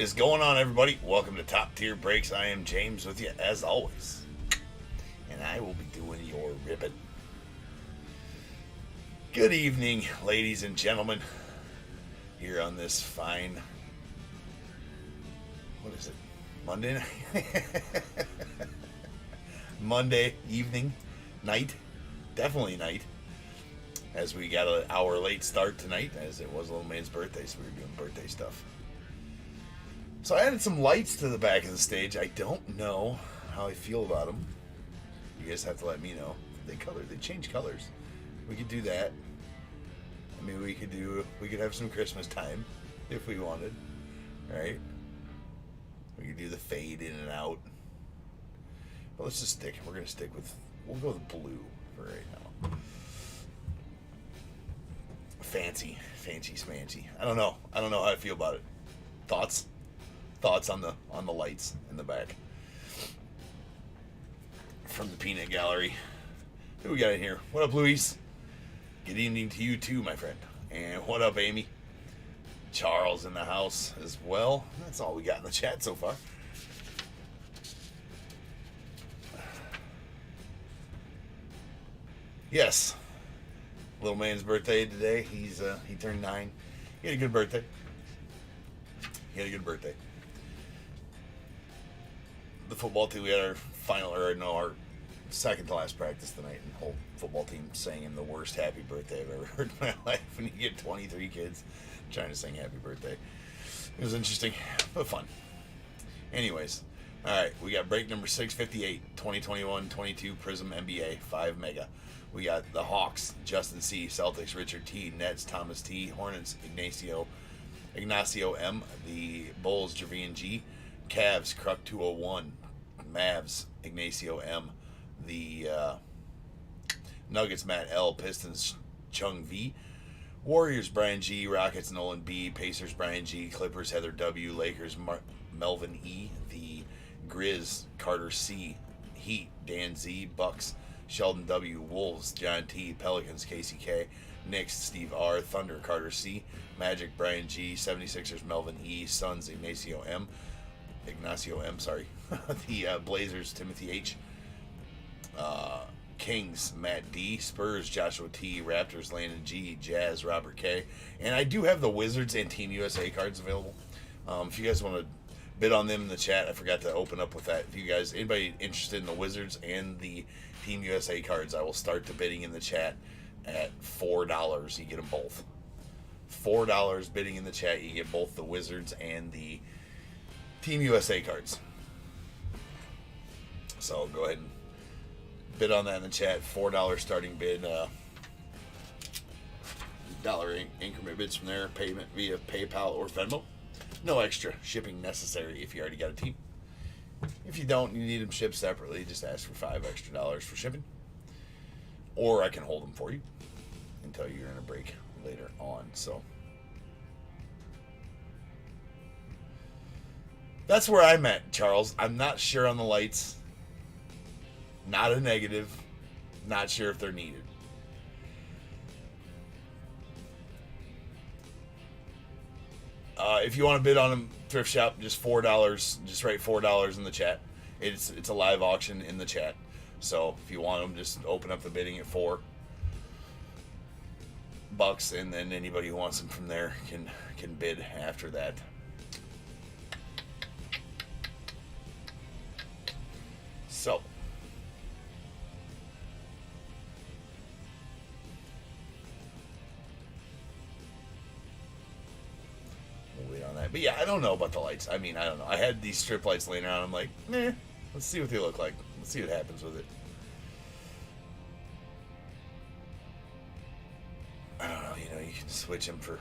What is going on, everybody? Welcome to Top Tier Breaks. I am James with you, as always. And I will be doing your ribbon. Good evening, ladies and gentlemen. Here on this fine... What is it? Monday night? Monday evening? Night? Definitely night. As we got an hour late start tonight, as it was Little Man's birthday, so we were doing birthday stuff. So I added some lights to the back of the stage. I don't know how I feel about them. You guys have to let me know. They change colors. We could do that. I mean, we could have some Christmas time if we wanted, right? We could do the fade in and out. But let's just we're gonna stick with, we'll go with blue for right now. Fancy smancy. I don't know how I feel about it. Thoughts on the lights in the back from the Peanut Gallery. Who we got in here? What up, Luis? Good evening to you too, my friend. And what up, Amy? Charles in the house as well. That's all we got in the chat so far. Yes, little man's birthday today. He turned 9. He had a good birthday. The football team, we had our second to last practice tonight, and the whole football team sang him the worst happy birthday I've ever heard in my life. When you get 23 kids trying to sing happy birthday, it was interesting but fun. Anyways, all right, we got break number 658, 2021-22 Prizm NBA 5 Mega. We got the Hawks, Justin C, Celtics, Richard T, Nets, Thomas T, Hornets, Ignacio M, the Bulls, Javian G, Cavs, Kruk 201, Mavs, Ignacio M, the Nuggets, Matt L, Pistons, Chung V, Warriors, Brian G, Rockets, Nolan B, Pacers, Brian G, Clippers, Heather W, Lakers, Melvin E, the Grizz, Carter C, Heat, Dan Z, Bucks, Sheldon W, Wolves, John T, Pelicans, Casey K, Knicks, Steve R, Thunder, Carter C, Magic, Brian G, 76ers, Melvin E, Suns, Ignacio M, the Blazers, Timothy H, Kings, Matt D, Spurs, Joshua T, Raptors, Landon G, Jazz, Robert K, and I do have the Wizards and Team USA cards available. If you guys want to bid on them in the chat, I forgot to open up with that. If you guys, anybody interested in the Wizards and the Team USA cards, I will start the bidding in the chat at $4. You get them both. $4 bidding in the chat, you get both the Wizards and the Team USA cards. So go ahead and bid on that in the chat. $4 starting bid. Dollar increment bids from there. Payment via PayPal or Venmo. No extra shipping necessary if you already got a team. If you don't, you need them shipped separately. Just ask for $5 extra for shipping. Or I can hold them for you until you're in a break later on. So that's where I'm at, Charles. I'm not sure on the lights. Not a negative. Not sure if they're needed. If you want to bid on them, thrift shop, just $4. Just write $4 in the chat. It's a live auction in the chat. So if you want them, just open up the bidding at $4, and then anybody who wants them from there can bid after that. So we'll wait on that. But yeah, I don't know about the lights. I mean, I don't know. I had these strip lights laying around. I'm like, let's see what they look like. Let's see what happens with it. I don't know. You can switch them for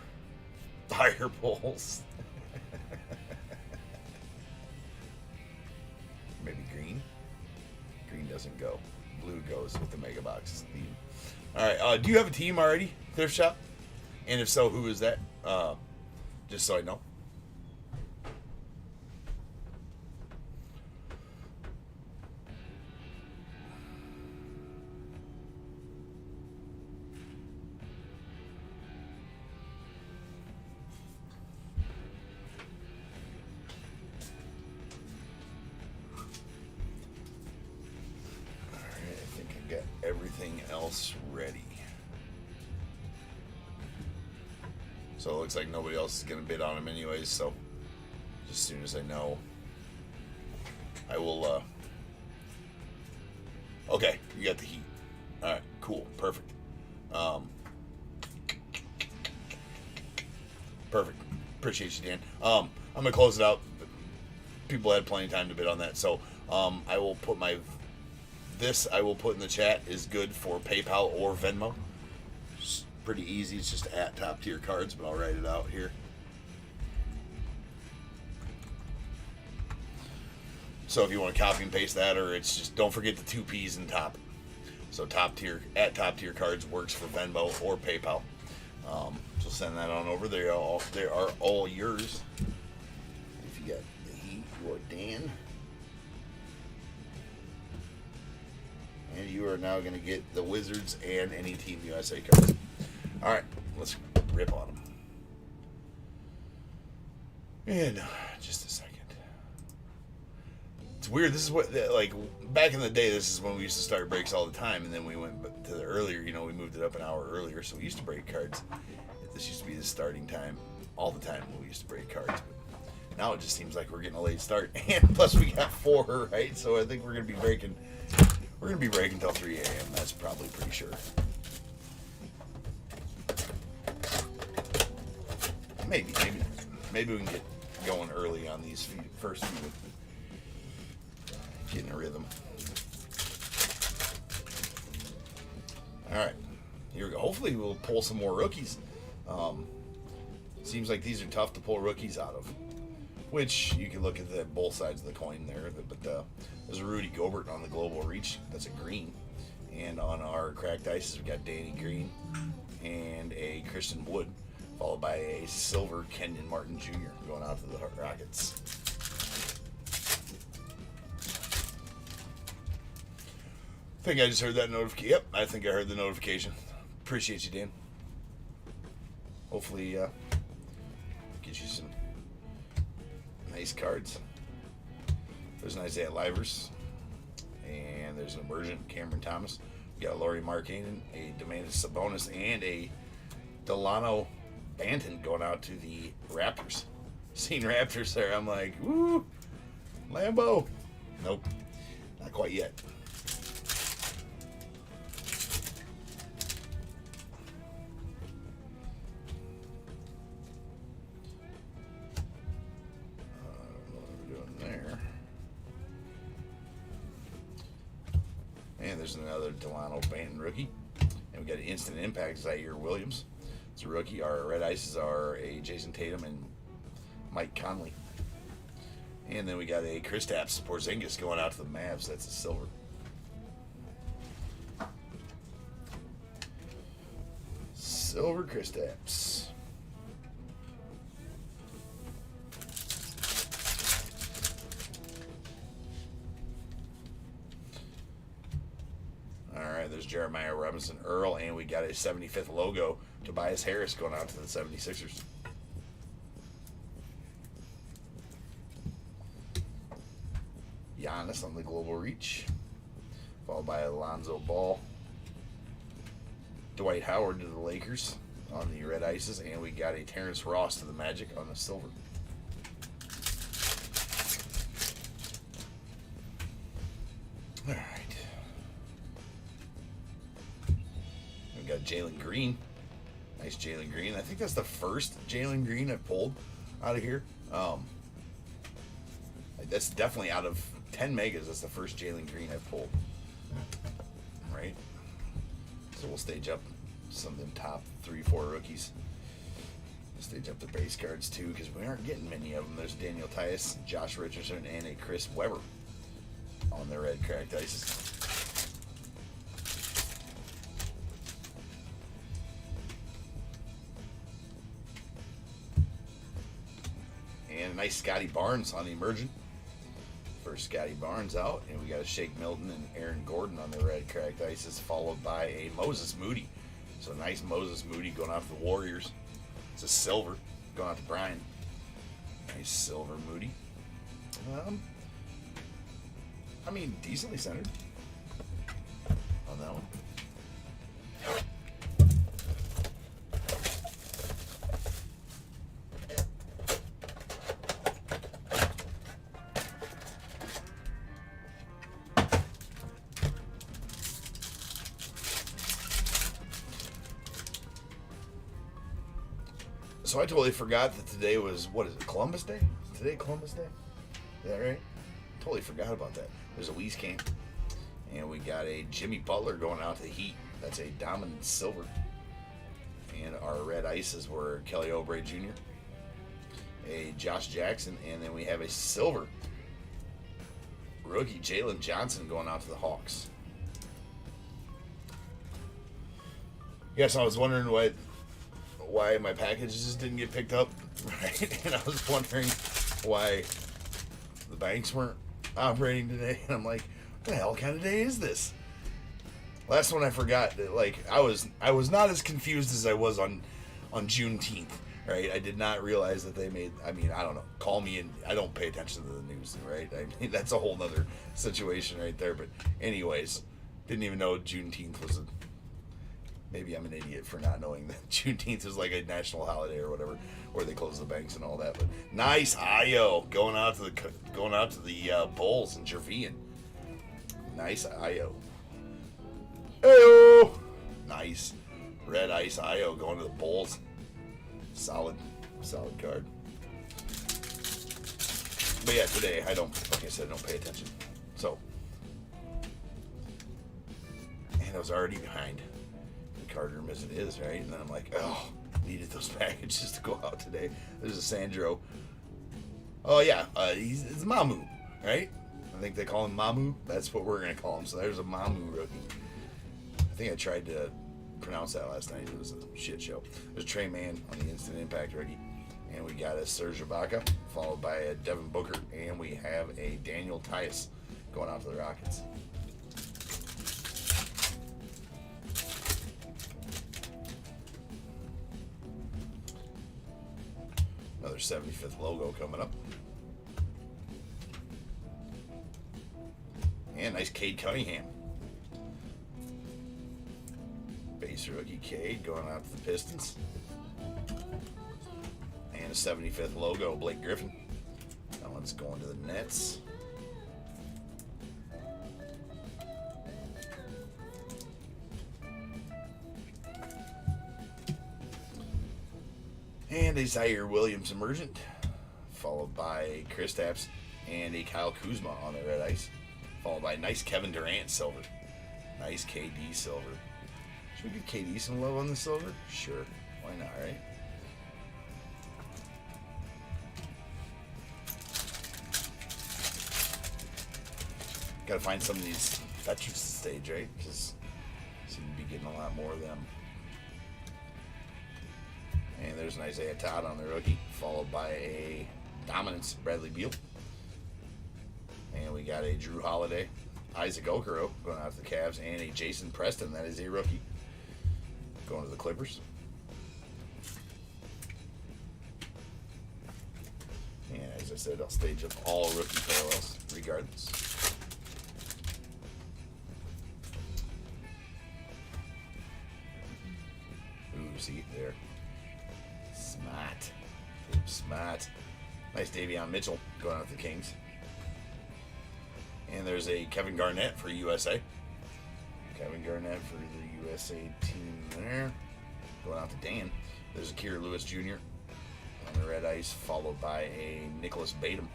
fire poles. Maybe green. Green doesn't go. Blue goes with the Mega Box theme. All right. Do you have a team already, thrift shop? And if so, who is that? Just so I know. everything else ready. So it looks like nobody else is going to bid on them anyways, so as soon as I know, I will, okay, you got the heat. Alright, cool, perfect. Perfect. Appreciate you, Dan. I'm going to close it out. People had plenty of time to bid on that, so I will put I will put in the chat is good for PayPal or Venmo. It's pretty easy. It's just at Top Tier Cards, but I'll write it out here. So if you want to copy and paste that, or it's just, don't forget the 2 P's in top. So Top Tier, at Top Tier Cards works for Venmo or PayPal. So send that on over. They are all yours. If you got the heat, you are Dan. And you are now going to get the Wizards and any Team USA cards. All right, let's rip on them. And just a second. It's weird. This is what, like, back in the day, this is when we used to start breaks all the time. And then we went to the earlier, you know, we moved it up an hour earlier. So we used to break cards. This used to be the starting time all the time when we used to break cards. But now it just seems like we're getting a late start. And plus we got 4, right? So I think we're going to be breaking. We're going to be breaking until 3 a.m. That's probably pretty sure. Maybe we can get going early on these first few. Get in a rhythm. All right, here we go. Hopefully we'll pull some more rookies. Seems like these are tough to pull rookies out of. Which you can look at both sides of the coin there, but there's a Rudy Gobert on the Global Reach. That's a green, and on our cracked ices we got Danny Green and a Christian Wood, followed by a silver Kenyon Martin Jr. going out to the Rockets. I think I just heard that notification. Yep, I think I heard the notification. Appreciate you, Dan. Hopefully, get you some nice cards. There's an Isaiah Livers, and there's an emergent Cameron Thomas. We got a Lauri Markkanen, a Domantas Sabonis, and a Delano Banton going out to the Raptors. Seen Raptors there, I'm like, woo, Lambo. Nope, not quite yet. And there's another Delano Banton rookie. And we got an instant impact Zaire Williams. It's a rookie. Our red ices are a Jason Tatum and Mike Conley. And then we got a Kristaps Porzingis going out to the Mavs. That's a silver. Silver Kristaps. There's Jeremiah Robinson Earl, and we got a 75th logo, Tobias Harris, going out to the 76ers. Giannis on the Global Reach, followed by Alonzo Ball. Dwight Howard to the Lakers on the red ices, and we got a Terrence Ross to the Magic on the silver. All right. Got Jalen Green. Nice Jalen Green. I think that's the first Jalen Green I've pulled out of here. That's definitely out of 10 megas. That's the first Jalen Green I've pulled. Right? So we'll stage up some of them top 3-4 rookies. We'll stage up the base cards too, because we aren't getting many of them. There's Daniel Tice, Josh Richardson, and a Chris Webber on the red cracked ices. And a nice Scotty Barnes on the emergent. First Scotty Barnes out. And we got a Shake Milton and Aaron Gordon on the red cracked ices, followed by a Moses Moody. So nice Moses Moody going out to the Warriors. It's a silver going out to Brian. Nice silver Moody. I mean, decently centered on that one. So I totally forgot that today was, what is it, Columbus Day? Today Columbus Day? Is that right? Totally forgot about that. There's a Leafs game. And we got a Jimmy Butler going out to the Heat. That's a dominant silver. And our red ices were Kelly Oubre Jr., a Josh Jackson, and then we have a silver rookie Jalen Johnson going out to the Hawks. Yes, I was wondering why my packages didn't get picked up, right? And I was wondering why the banks weren't operating today. And I'm like, what the hell kind of day is this? Last one I forgot that, like, I was not as confused as I was on Juneteenth, right? I did not realize that they made, I mean, I don't know, call me and I don't pay attention to the news, right? I mean, that's a whole nother situation right there. But anyways, didn't even know Juneteenth was maybe I'm an idiot for not knowing that Juneteenth is like a national holiday or whatever, where they close the banks and all that. But nice IO going out to the Bulls and Jervian. Nice IO. Ayo! Nice red ice IO going to the Bulls. Solid card. But yeah, today like I said, I don't pay attention. So, and I was already behind the card room as it is, right? And then I'm like, oh, needed those packages to go out today. There's a Sandro. Oh yeah, it's Mamu, right? I think they call him Mamu. That's what we're gonna call him. So there's a Mamu rookie. I think I tried to pronounce that last night. It was a shit show. There's Trey Mann on the Instant Impact rookie. And we got a Serge Ibaka, followed by a Devin Booker. And we have a Daniel Tice going out to the Rockets. Another 75th logo coming up. And nice Cade Cunningham. Base rookie Cade going out to the Pistons. And a 75th logo, Blake Griffin. That one's going to the Nets. And a Zaire Williams Emergent, followed by a Kristaps and a Kyle Kuzma on the red ice, followed by a nice Kevin Durant silver. Nice KD silver. Should we give KD some love on the silver? Sure. Why not, right? Gotta find some of these veterans to stage, right? Because seem to be getting a lot more of them. And there's an Isaiah Todd on the rookie, followed by a Dominance Bradley Beal. And we got a Drew Holiday, Isaac Okoro going out to the Cavs, and a Jason Preston, that is a rookie, going to the Clippers. And as I said, I'll stage up all rookie parallels regardless. Ooh, see there. Smart. Nice Davion Mitchell going out to the Kings. And there's a Kevin Garnett for USA. Kevin Garnett for the USA team there. Going out to Dan. There's a Kira Lewis Jr. on the red ice, followed by a Nicholas Batum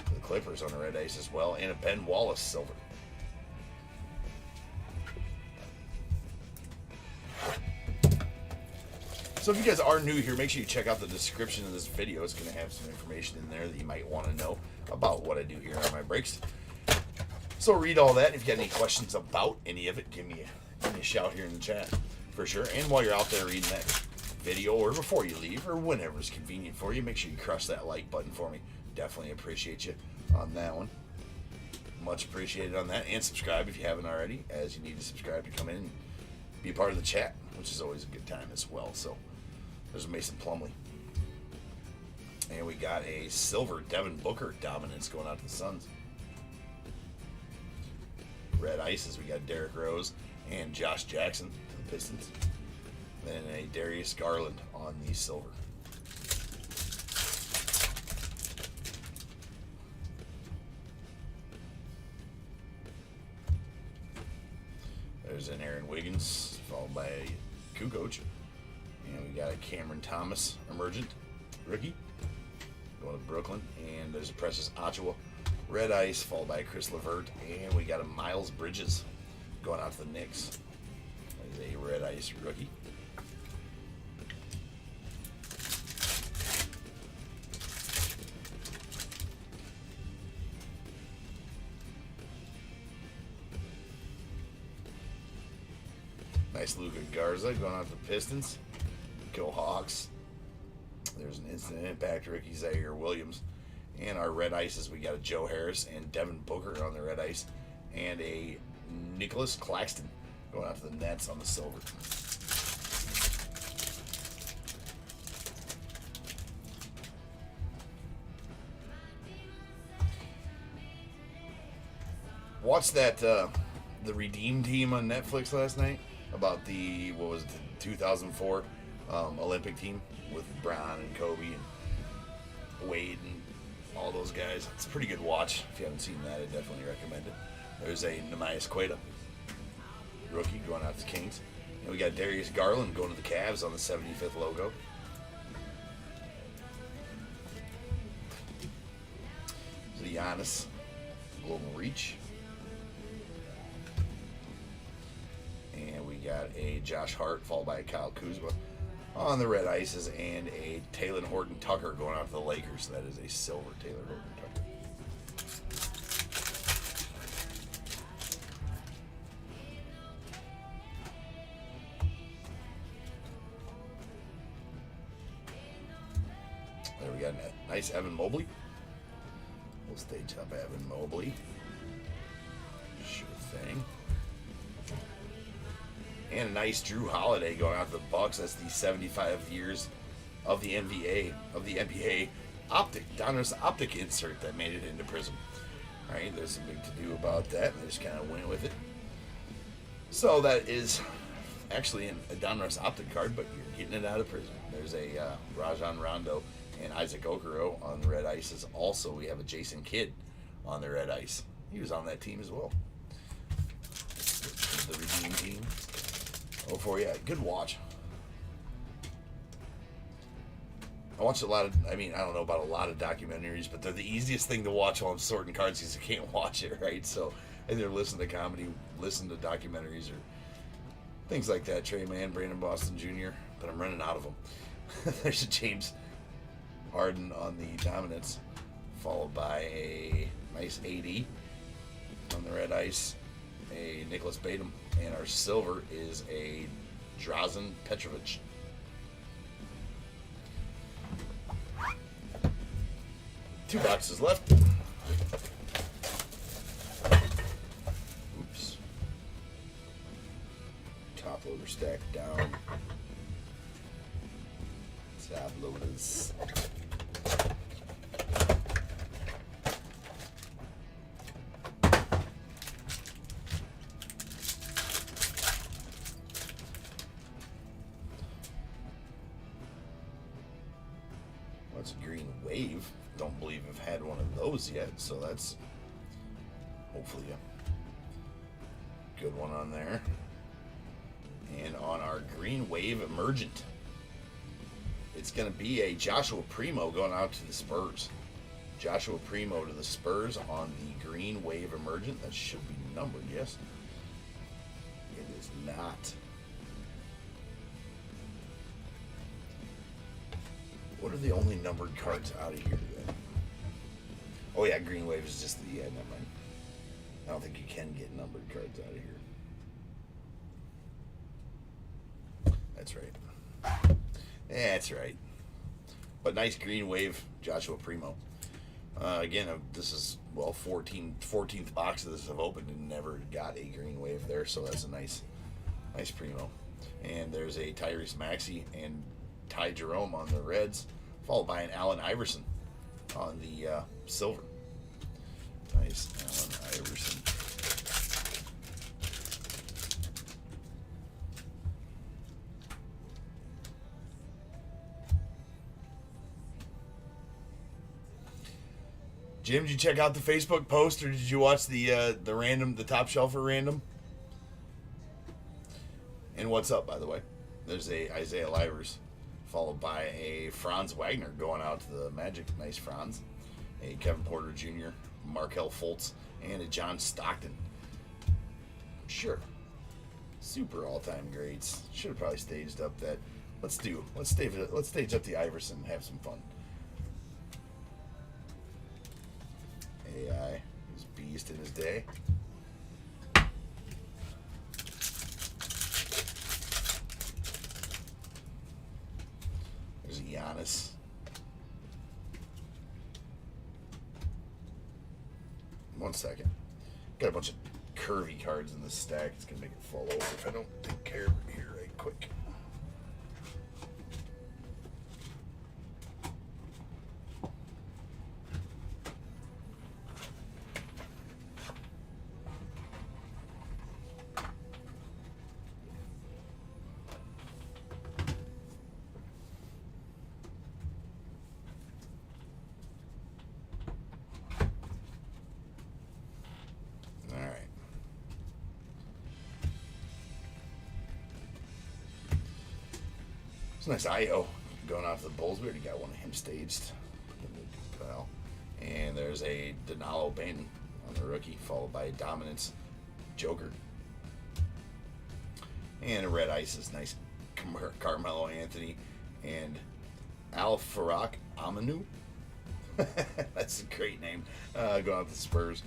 for the Clippers on the red ice as well, and a Ben Wallace silver. So if you guys are new here, make sure you check out the description of this video. It's going to have some information in there that you might want to know about what I do here on my breaks. So read all that. If you got any questions about any of it, give me a shout here in the chat for sure. And while you're out there reading that video, or before you leave, or whenever it's convenient for you, make sure you crush that like button for me. Definitely appreciate you on that one. Much appreciated on that. And subscribe if you haven't already, as you need to subscribe to come in and be a part of the chat, which is always a good time as well. So there's Mason Plumlee. And we got a silver Devin Booker Dominance going out to the Suns. Red ices, we got Derrick Rose and Josh Jackson to the Pistons. Then a Darius Garland on the silver. There's an Aaron Wiggins, followed by a Kukoc. And we got a Cameron Thomas Emergent rookie going to Brooklyn. And there's a Precious Ochoa red ice, followed by a Chris Levert. And we got a Miles Bridges going out to the Knicks. There's a red ice rookie. Nice Luka Garza going out to the Pistons. Go Hawks. There's an instant impact rookie, Zaire Williams. And our red ices, we got a Joe Harris and Devin Booker on the red ice. And a Nicholas Claxton going out to the Nets on the silver. Watched that the Redeem Team on Netflix last night about the, what was it, the 2004 Olympic team with Bron and Kobe and Wade and all those guys. It's a pretty good watch. If you haven't seen that, I definitely recommend it. There's a Nemias Queta rookie going out to the Kings. And we got Darius Garland going to the Cavs on the 75th logo. The Giannis Global Reach. And we got a Josh Hart followed by a Kyle Kuzma on the red ices, and a Taylor Horton Tucker going out to the Lakers. That is a silver Taylor Horton Tucker. There we got a nice Evan Mobley. We'll stage up Evan Mobley. Sure thing. And a nice Drew Holiday going out to the Bucks. That's the 75 years of the NBA optic, Donruss optic insert that made it into Prizm. All right, there's some big to do about that. And they just kind of went with it. So that is actually a Donruss optic card, but you're getting it out of Prizm. There's a Rajon Rondo and Isaac Okoro on the red ices. Also, we have a Jason Kidd on the red ice. He was on that team as well. The Redeem Team. Oh, for yeah, good watch. I watched a lot of, I don't know about a lot of documentaries, but they're the easiest thing to watch while I'm sorting cards because I can't watch it, right? So either listen to comedy, listen to documentaries, or things like that. Trey Mann, Brandon Boston Jr., but I'm running out of them. There's a James Harden on the Dominance, followed by a nice AD on the red ice, a Nicholas Batum, and our silver is a Drazen Petrovic. Two boxes left. Oops. Top loader stacked down. Top loaders. That's a green wave. Don't believe I've had one of those yet, so that's hopefully a good one on there. And on our green wave emergent, it's going to be a Joshua Primo going out to the Spurs. Joshua Primo to the Spurs on the green wave emergent. That should be numbered, yes. It is not. What are the only numbered cards out of here then? Oh yeah, green wave is just the, yeah, never mind. I don't think you can get numbered cards out of here. That's right. That's right. But nice green wave, Joshua Primo. Again, this is, well, 14th box of this I've opened and never got a green wave there, so that's a nice Primo. And there's a Tyrese Maxey and Ty Jerome on the reds, followed by an Allen Iverson on the silver. Nice Allen Iverson. Jim, did you check out the Facebook post, or did you watch the random, the top shelfer random? And what's up, by the way? There's a Isaiah Livers followed by a Franz Wagner going out to the Magic. Nice Franz. A Kevin Porter Jr., Markelle Fultz, and a John Stockton. Sure. Super all-time greats. Should have probably staged up that. Let's stage up the Iverson and have some fun. AI is beast in his day. There's Giannis. One second. Got a bunch of curvy cards in this stack. It's going to make it fall over if I don't take care of it here right quick. It's a nice IO going off the Bulls. We already got one of him staged. And there's a Danilo Banton on the rookie, followed by a Dominance Joker. And a Red Ice is nice Carmelo Anthony and Al Farak Aminu. That's a great name. Going out the Spurs.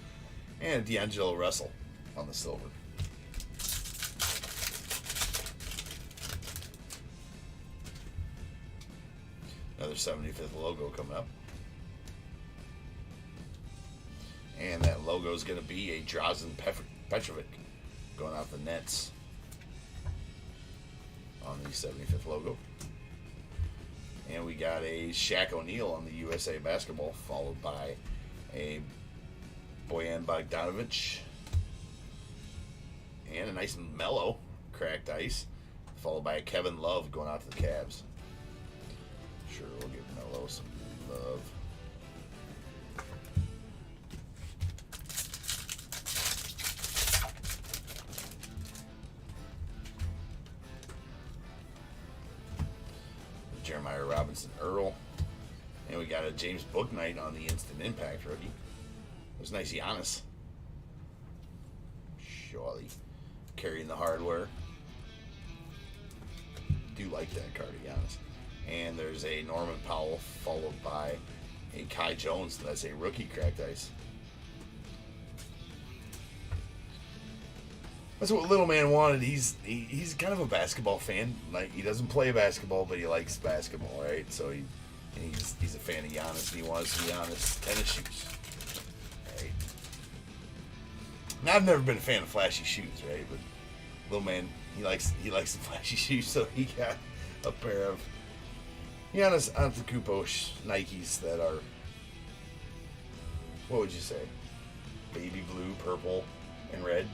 And D'Angelo Russell on the silver. Another 75th logo coming up. And that logo is going to be a Drazen Petrovic going out the Nets on the 75th logo. And we got a Shaq O'Neal on the USA Basketball, followed by a Bojan Bogdanovic. And a nice mellow cracked ice, followed by a Kevin Love going out to the Cavs. Sure, we'll give Melo some love. Jeremiah Robinson Earl. And we got a James Bouknight on the Instant Impact rookie. There's nice Giannis. Surely carrying the hardware. Do like that card of Giannis. And there's a Norman Powell, followed by a Kai Jones. That's a rookie cracked ice. That's what Little Man wanted. He's kind of a basketball fan. Like, he doesn't play basketball, but he likes basketball, right? So he's a fan of Giannis, and he wants some Giannis tennis shoes, right? Now, I've never been a fan of flashy shoes, right? But Little Man, he likes the flashy shoes, so he got a pair of Giannis Antetokounmpo Nikes that are, what would you say? Baby blue, purple, and red?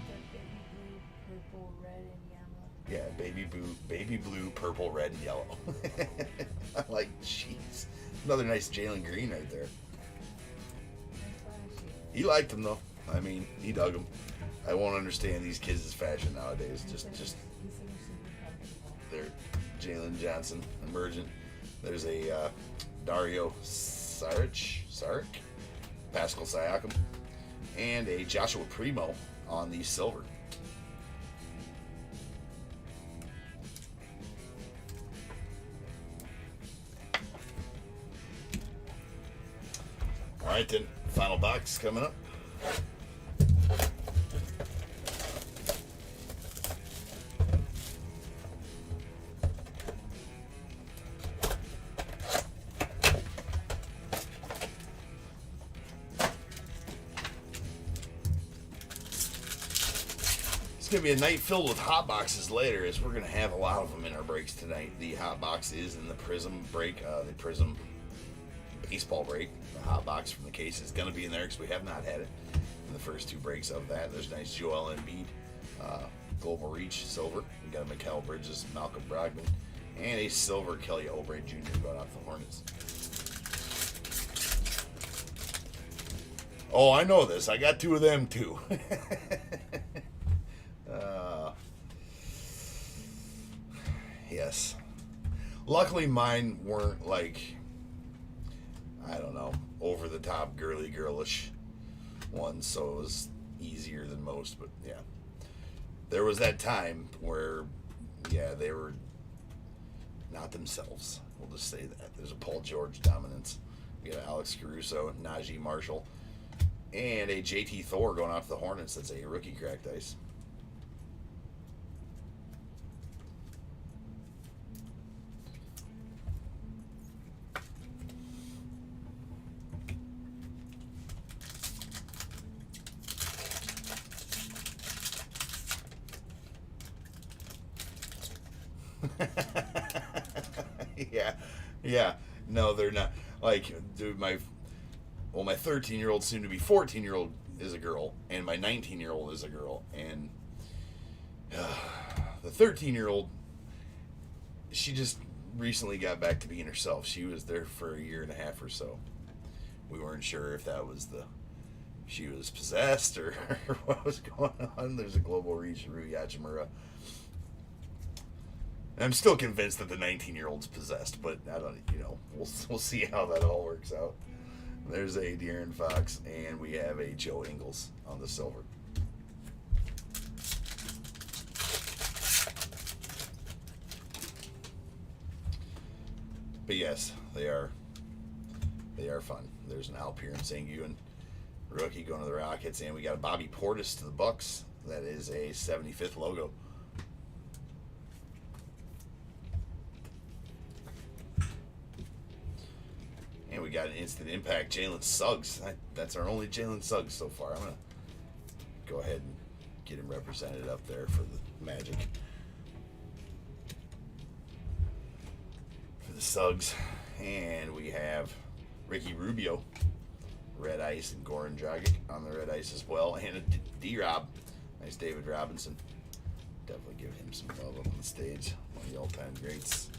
Purple, red, and yellow. Yeah, baby blue, purple, red, and yellow. I like, jeez. Another nice Jalen Green right there. He liked them, though. I mean, he dug them. I won't understand these kids' fashion nowadays. Just they're Jalen Johnson, emergent. There's a Dario Saric, Pascal Siakam, and a Joshua Primo on the silver. All right, then. Final box coming up. It's going to be a night filled with hot boxes later, as we're going to have a lot of them in our breaks tonight. The hot box is in the Prizm break, the Prizm baseball break. The hot box from the case is going to be in there because we have not had it in the first two breaks of that. There's nice Joel Embiid, Global Reach silver. We got a Mikal Bridges, Malcolm Brogdon, and a silver Kelly Oubre Jr. going off the Hornets. Oh, I know this. I got two of them too. Yes. Luckily, mine weren't like, I don't know, over the top, girly, girlish ones, so it was easier than most. But yeah, there was that time where, yeah, they were not themselves. We'll just say that. There's a Paul George dominance. We got Alex Caruso, Najee Marshall, and a JT Thor going out to the Hornets. That's a rookie cracked ice. Yeah. No, they're not. Like, dude, my 13-year-old, soon to be 14-year-old is a girl, and my 19-year-old is a girl, and the 13-year-old, she just recently got back to being herself. She was there for a year and a half or so. We weren't sure if that was she was possessed or what was going on. There's a global reach, Rui Hachimura. I'm still convinced that the 19-year-old's possessed, but I don't, we'll see how that all works out. There's a De'Aaron Fox, and we have a Joe Ingles on the silver. But yes, they are fun. There's an Alperen Sengun rookie going to the Rockets, and we got a Bobby Portis to the Bucks. That is a 75th logo. And we got an instant impact, Jalen Suggs. That's our only Jalen Suggs so far. I'm going to go ahead and get him represented up there for the Magic. For the Suggs. And we have Ricky Rubio, red ice, and Goran Dragic on the red ice as well. And a D-Rob. Nice David Robinson. Definitely give him some love up on the stage. One of the all-time greats.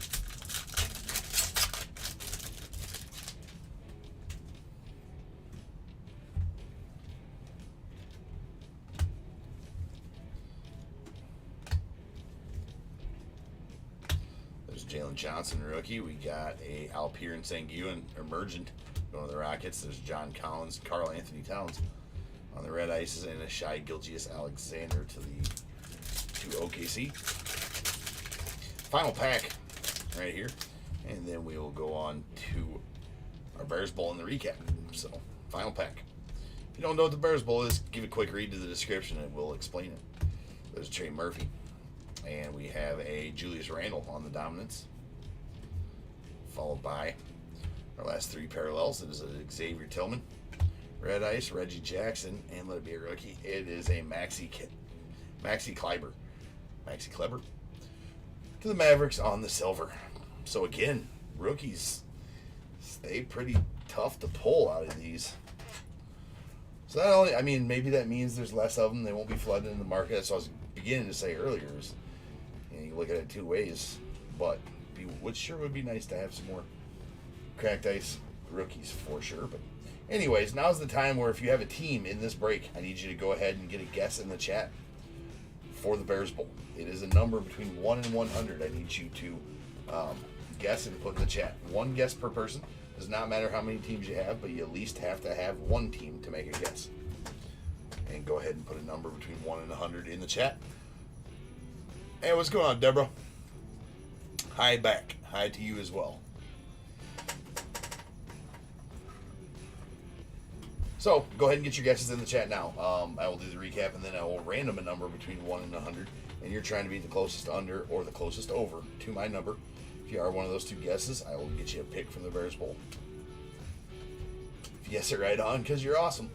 Jalen Johnson rookie. We got a Alperen Sengun emergent going to the Rockets. There's John Collins, Karl Anthony Towns on the red ices, and a Shai Gilgeous-Alexander to OKC. Final pack right here, and then we will go on to our Bears Bowl in the recap. So, final pack. If you don't know what the Bears Bowl is, give a quick read to the description and we'll explain it. There's Trey Murphy. And we have a Julius Randle on the dominance, followed by our last three parallels. It is a Xavier Tillman, red ice, Reggie Jackson, and let it be a rookie. It is a Maxi Kleber to the Mavericks on the silver. So again, rookies stay pretty tough to pull out of these. So not only, maybe that means there's less of them. They won't be flooding in the market. That's what I was beginning to say earlier. You can look at it two ways, but which sure would be nice to have some more cracked ice rookies for sure. But anyways, now's the time where if you have a team in this break, I need you to go ahead and get a guess in the chat for the Bears Bowl. It is a number between 1 and 100. I need you to guess and put in the chat. One guess per person. Does not matter how many teams you have, but you at least have to have one team to make a guess. And go ahead and put a number between 1 and 100 in the chat. Hey, what's going on, Deborah? Hi back. Hi to you as well. So, go ahead and get your guesses in the chat now. I will do the recap, and then I will random a number between 1 and 100. And you're trying to be the closest under or the closest over to my number. If you are one of those two guesses, I will get you a pick from the Bears Bowl. If you guess it right on, because you're awesome,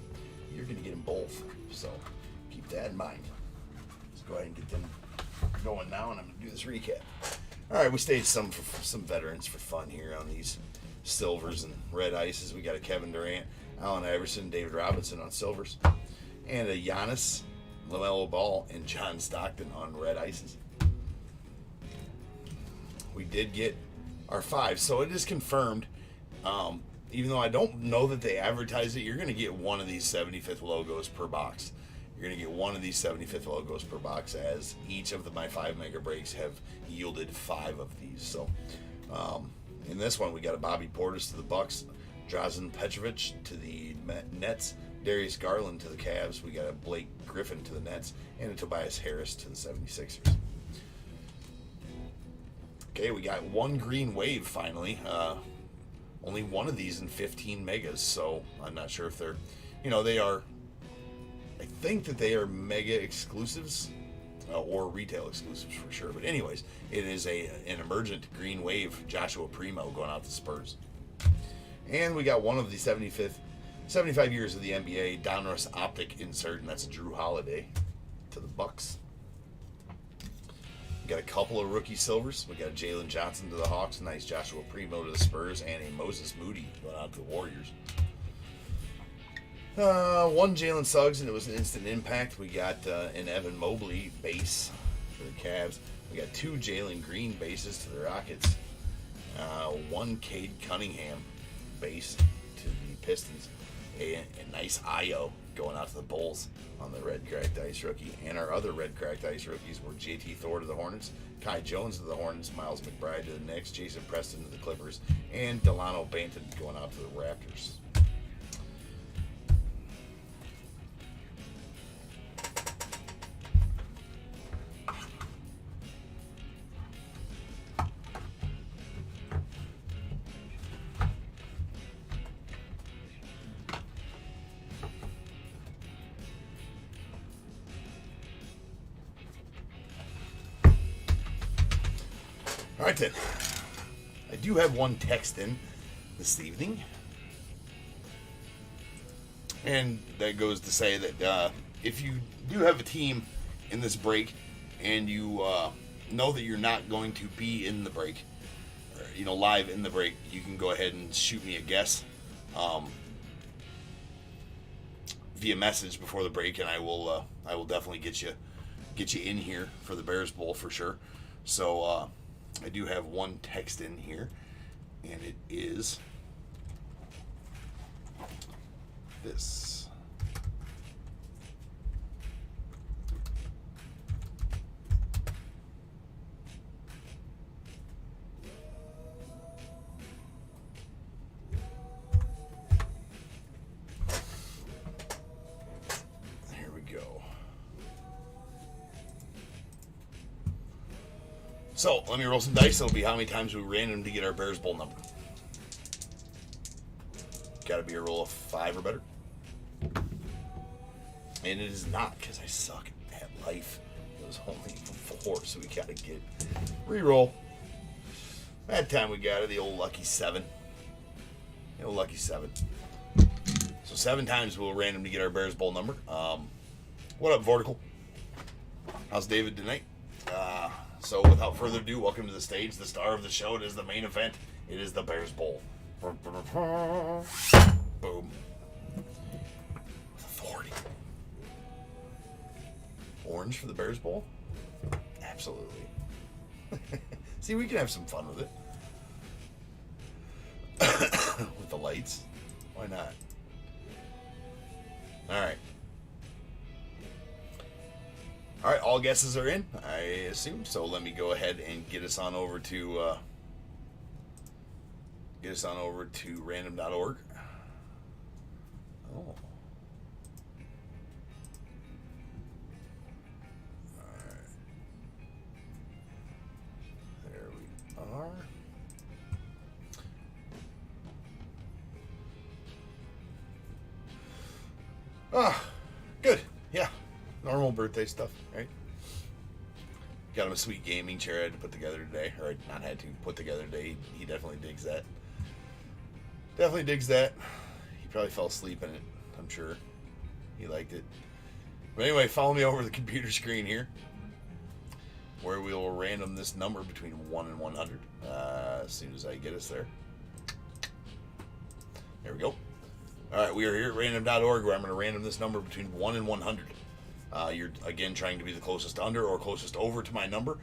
you're going to get them both. So, keep that in mind. Let's go ahead and get them going now, and I'm going to do this recap. All right, we staged some veterans for fun here on these silvers and red ices. We got a Kevin Durant, Allen Iverson, David Robinson on silvers, and a Giannis, LaMelo Ball, and John Stockton on red ices. We did get our 5, so it is confirmed. Even though I don't know that they advertise it, you're going to get one of these 75th logos per box. You're going to get one of these 75th logos per box, as each of my 5 mega breaks have yielded 5 of these. So In this one, we got a Bobby Portis to the Bucks, Drazen Petrovic to the Nets, Darius Garland to the Cavs. We got a Blake Griffin to the Nets, and a Tobias Harris to the 76ers. Okay, we got one green wave finally. Only one of these in 15 megas, so I'm not sure if they're, they are, I think that they are mega exclusives, or retail exclusives for sure. But anyways, it is an emergent green wave Joshua Primo going out to Spurs. And we got one of the 75 years of the NBA Donruss Optic insert, and that's Drew Holiday to the Bucks. We got a couple of rookie silvers. We got Jalen Johnson to the Hawks, nice Joshua Primo to the Spurs, and a Moses Moody going out to the Warriors. One Jalen Suggs, and it was an instant impact. We got an Evan Mobley base for the Cavs. We got two Jalen Green bases to the Rockets. One Cade Cunningham base to the Pistons. A nice Io going out to the Bulls on the red cracked ice rookie. And our other red cracked ice rookies were JT Thor to the Hornets, Kai Jones to the Hornets, Miles McBride to the Knicks, Jason Preston to the Clippers, and Delano Banton going out to the Raptors. All right, then. I do have one text in this evening. And that goes to say that if you do have a team in this break and you know that you're not going to be in the break, or, live in the break, you can go ahead and shoot me a guess via message before the break, and I will definitely get you in here for the Bears Bowl for sure. So, I do have one text in here, and it is this. Here we go. So, let me roll some dice. It'll be how many times we random to get our Bears Bowl number. Gotta be a roll of 5 or better. And it is not, because I suck at life. It was only 4, so we gotta get re-roll. That time we got it, the old lucky 7. The old lucky 7. So 7 times we'll random to get our Bears Bowl number. What up, Vortical? How's David tonight? So without further ado, welcome to the stage, the star of the show. It is the main event. It is the Bears Bowl. Boom. Authority. Orange for the Bears Bowl? Absolutely. See, we can have some fun with it. With the lights. Why not? Alright. Alright, all guesses are in, I assume. So let me go ahead and get us on over to random.org. Oh. Alright. There we are. Good. Yeah. Normal birthday stuff, right? Got him a sweet gaming chair I had to put together today. Or not had to put together today. He definitely digs that. Definitely digs that. He probably fell asleep in it, I'm sure. He liked it. But anyway, follow me over the computer screen here, where we will random this number between 1 and 100 as soon as I get us there. There we go. Alright, we are here at random.org, where I'm going to random this number between 1 and 100. You're, again, trying to be the closest under or closest over to my number.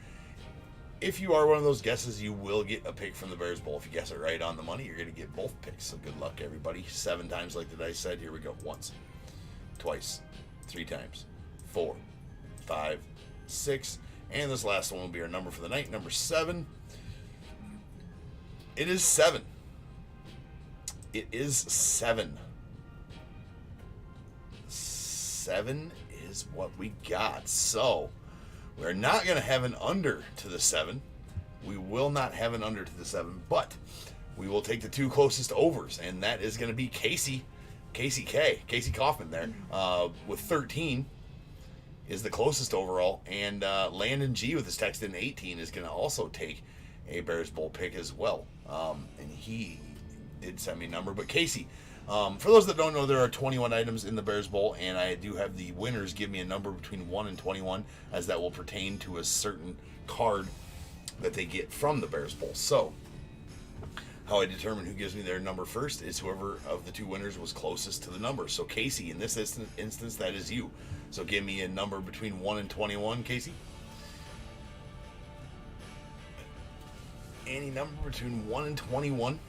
If you are one of those guesses, you will get a pick from the Bears Bowl. If you guess it right on the money, you're going to get both picks. So good luck, everybody. 7 times like the dice said. Here we go. Once, twice, 3 times, 4, 5, 6. And this last one will be our number for the night, number 7. It is 7. It is 7. 7 is what we got. So, we're not going to have an under to the 7. We will not have an under to the 7, but we will take the 2 closest overs, and that is going to be Casey Kaufman there, with 13 is the closest overall, and Landon G with his text in 18 is going to also take a Bears Bowl pick as well, and he did send me a number. But Casey, for those that don't know, there are 21 items in the Bears Bowl, and I do have the winners give me a number between 1 and 21, as that will pertain to a certain card that they get from the Bears Bowl. So, how I determine who gives me their number first is whoever of the 2 winners was closest to the number. So, Casey, in this instance, that is you. So, give me a number between 1 and 21, Casey. Any number between 1 and 21.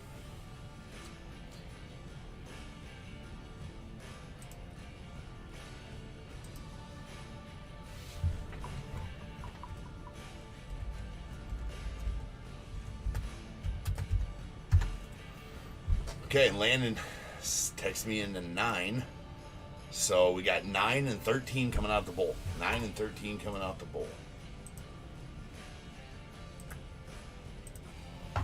Okay, and Landon texted me into 9. So we got 9 and 13 coming out the bowl. 9 and 13 coming out the bowl. There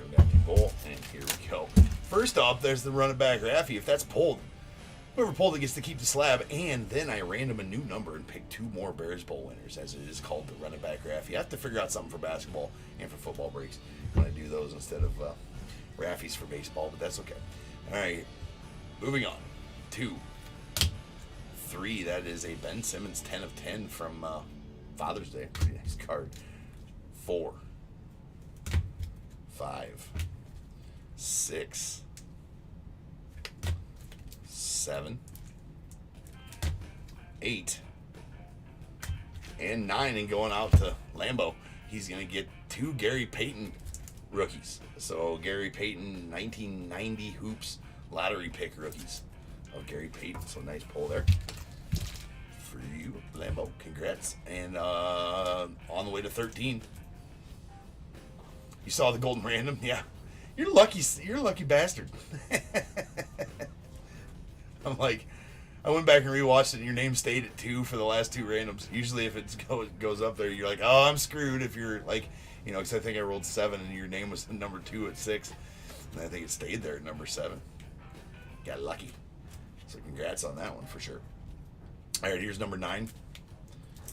we got the bowl, and here we go. First off, there's the run it back Raffy. If that's pulled, whoever pulled it gets to keep the slab. And then I random a new number and picked 2 more Bears Bowl winners, as it is called the run it back Raffy. I have to figure out something for basketball and for football breaks when I do those instead of Raffies for baseball, but that's okay. All right, moving on. 2, 3, that is a Ben Simmons 10 of 10 from Father's Day. Pretty nice card. 4, 5, 6, 7, 8, and 9, and going out to Lambeau. He's going to get 2 Gary Payton rookies. So Gary Payton 1990 hoops lottery pick rookies of Gary Payton. So nice pull there for you, Lambeau. Congrats. And on the way to 13. You saw the golden random? Yeah. You're lucky bastard. I'm like, I went back and rewatched it, and your name stayed at 2 for the last 2 randoms. Usually if it goes up there, you're like, oh, I'm screwed. If you're like, you know, because I think I rolled 7 and your name was number 2 at 6. And I think it stayed there at number 7. Got lucky. So congrats on that one for sure. All right, here's number 9.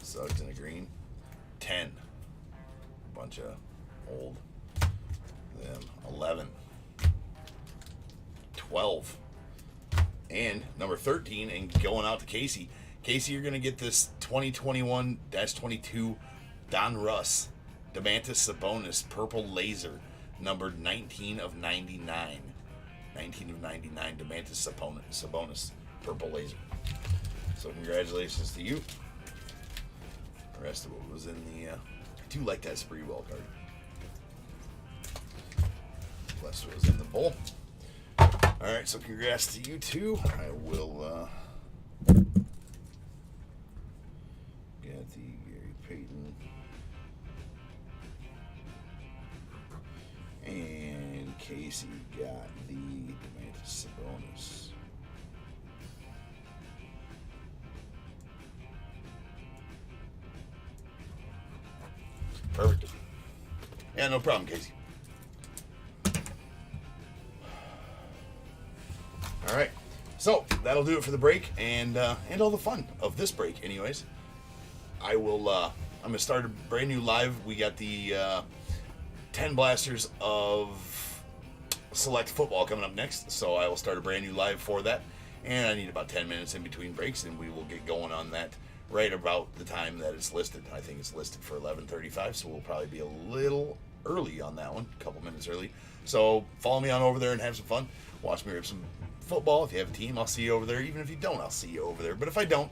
Suggs in a green. 10. Bunch of old. Them. 11. 12. And number 13, and going out to Casey. Casey, you're going to get this 2021-22 Don Russ Demantis Sabonis Purple Laser, numbered 19 of 99. 19 of 99, Demantis Sabonis Purple Laser. So congratulations to you. The rest of what was in the... I do like that Spreewell card. Plus what was in the bowl. Alright, so congrats to you two. I will get the Gary Payton. And Casey got the Demantis Sabonis. Perfect. Yeah, no problem, Casey. All right, so that'll do it for the break and all the fun of this break. Anyways, I will. I'm gonna start a brand new live. We got the 10 blasters of select football coming up next, so I will start a brand new live for that. And I need about 10 minutes in between breaks, and we will get going on that right about the time that it's listed. I think it's listed for 11:35, so we'll probably be a little early on that one, a couple minutes early. So follow me on over there and have some fun. Watch me rip some football. If you have a team, I'll see you over there. Even if you don't, I'll see you over there. But if I don't,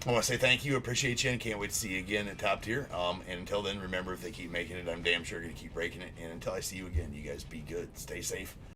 I want to say thank you, appreciate you, and can't wait to see you again at Top Tier. And until then, remember, if they keep making it, I'm damn sure going to keep breaking it. And until I see you again, you guys be good, stay safe.